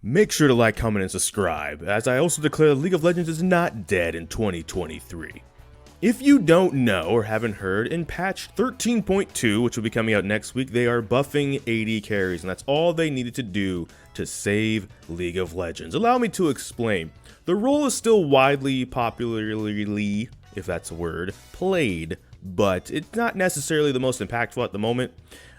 Make sure to like, comment, and subscribe, as I also declare League of Legends is not dead in 2023. If you don't know or haven't heard, in patch 13.2, which will be coming out next week, they are buffing AD carries, and that's all they needed to do to save League of Legends. Allow me to explain. The role is still widely, popularly, if that's a word, played, but it's not necessarily the most impactful at the moment.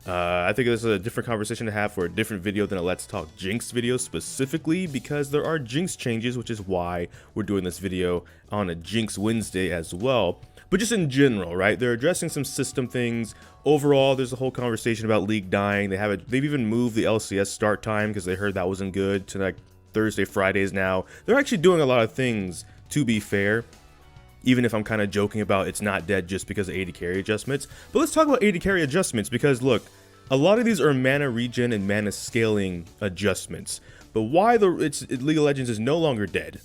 I think this is a different conversation to have for a different video than a Let's Talk Jinx video specifically, because there are Jinx changes, which is why we're doing this video on a Jinx Wednesday as well. But just in general, right? They're addressing some system things. Overall, there's a whole conversation about League dying. They've even moved the LCS start time because they heard that wasn't good to like Thursday, Fridays now. They're actually doing a lot of things, to be fair. Even if I'm kind of joking about it's not dead just because of AD carry adjustments. But let's talk about AD carry adjustments, because look, a lot of these are mana regen and mana scaling adjustments. But why League of Legends is no longer dead,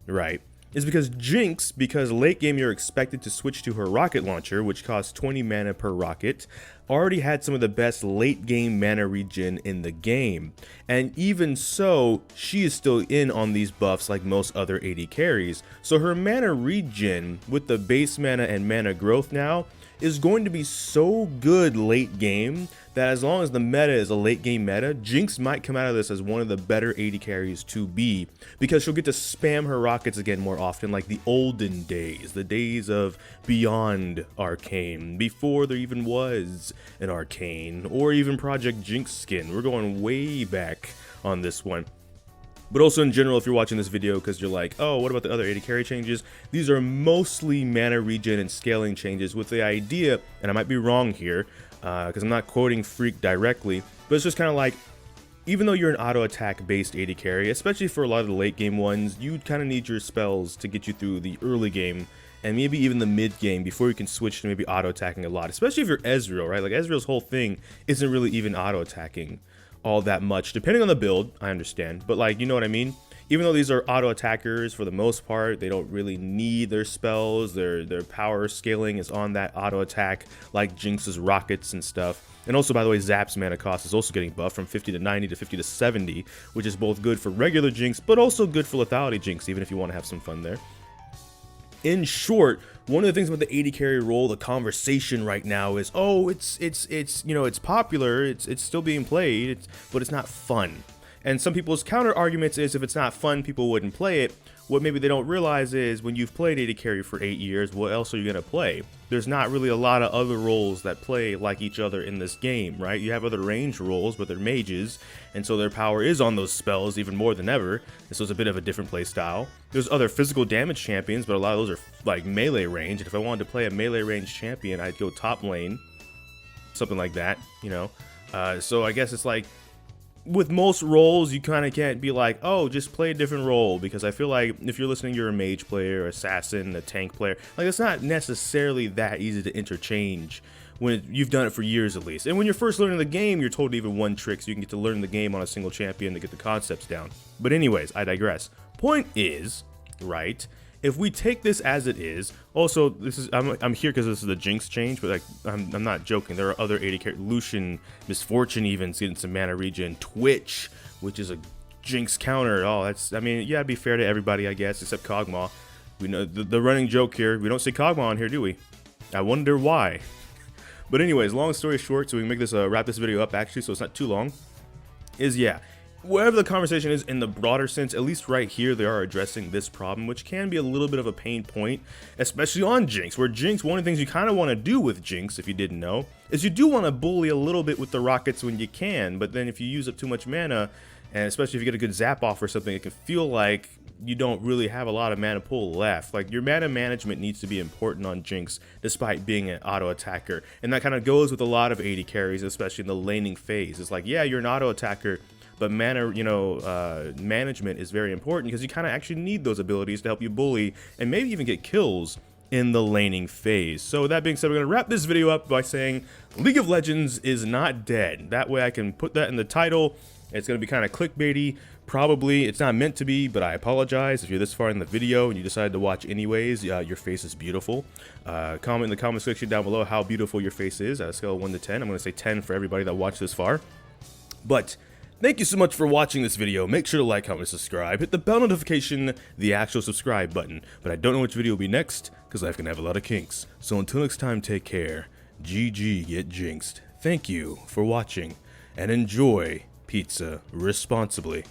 right, is because Jinx, because late game you're expected to switch to her rocket launcher, which costs 20 mana per rocket, already had some of the best late game mana regen in the game. And even so, she is still in on these buffs like most other AD carries. So her mana regen with the base mana and mana growth now is going to be so good late game that as long as the meta is a late game meta, Jinx might come out of this as one of the better AD carries to be, because she'll get to spam her rockets again more often, like the olden days, the days of beyond Arcane, before there even was an Arcane, or even Project Jinx skin. We're going way back on this one. But also in general, if you're watching this video because you're like, oh, what about the other AD carry changes? These are mostly mana regen and scaling changes with the idea, and I might be wrong here, because I'm not quoting Freak directly, but it's just kind of like, even though you're an auto attack based AD carry, especially for a lot of the late game ones, you kind of need your spells to get you through the early game and maybe even the mid game before you can switch to maybe auto attacking a lot, especially if you're Ezreal, right? Like Ezreal's whole thing isn't really even auto attacking all that much, depending on the build, I understand, but like, you know what I mean? Even though these are auto attackers for the most part, they don't really need their spells, their power scaling is on that auto attack, like Jinx's rockets and stuff. And also, by the way, Zap's mana cost is also getting buffed from 50 to 90 to 50 to 70, which is both good for regular Jinx, but also good for lethality Jinx, even if you want to have some fun there. In short, one of the things about the AD carry role, the conversation right now is, oh, it's you know, it's popular, it's still being played, but it's not fun. And some people's counter arguments is, if it's not fun, people wouldn't play it. What maybe they don't realize is, when you've played AD carry for 8 years, what else are you gonna play? There's not really a lot of other roles that play like each other in this game, right? You have other range roles, but they're mages, and so their power is on those spells even more than ever, and so it's a bit of a different play style. There's other physical damage champions, but a lot of those are like melee range, and if I wanted to play a melee range champion, I'd go top lane, something like that, you know? So I guess it's like, with most roles, you kind of can't be like, oh, just play a different role, because I feel like if you're listening, you're a mage player, assassin, a tank player, like it's not necessarily that easy to interchange when you've done it for years at least. And when you're first learning the game, you're told even one trick so you can get to learn the game on a single champion to get the concepts down. But anyways, I digress. Point is, right, if we take this as it is, also this is I'm here because this is the Jinx change, but like I'm not joking. There are other AD carry, Lucian, Misfortune even getting some mana regen, Twitch, which is a Jinx counter. Oh, that's, I mean, yeah, it'd be fair to everybody, I guess, except Kog'Maw. We know the running joke here. We don't say Kog'Maw on here, do we? I wonder why. But anyways, long story short, so we can make this wrap this video up actually, so it's not too long. Is yeah. Wherever the conversation is in the broader sense, at least right here, they are addressing this problem, which can be a little bit of a pain point, especially on Jinx, where Jinx, one of the things you kind of want to do with Jinx, if you didn't know, is you do want to bully a little bit with the rockets when you can, but then if you use up too much mana, and especially if you get a good zap off or something, it can feel like you don't really have a lot of mana pool left. Like, your mana management needs to be important on Jinx, despite being an auto attacker, and that kind of goes with a lot of AD carries, especially in the laning phase. It's like, yeah, you're an auto attacker, but mana, you know, management is very important, because you kind of actually need those abilities to help you bully and maybe even get kills in the laning phase. So with that being said, we're going to wrap this video up by saying League of Legends is not dead. That way I can put that in the title. It's going to be kind of clickbaity. Probably it's not meant to be, but I apologize if you're this far in the video and you decided to watch anyways. Your face is beautiful. Comment in the comment section down below how beautiful your face is at a scale of 1 to 10. I'm going to say 10 for everybody that watched this far. But Thank you so much for watching this video. Make sure to like, comment, and subscribe. Hit the bell notification, the actual subscribe button. But I don't know which video will be next, because life can have a lot of kinks. So until next time, take care. ggGetJinxed. Thank you for watching, and enjoy pizza responsibly.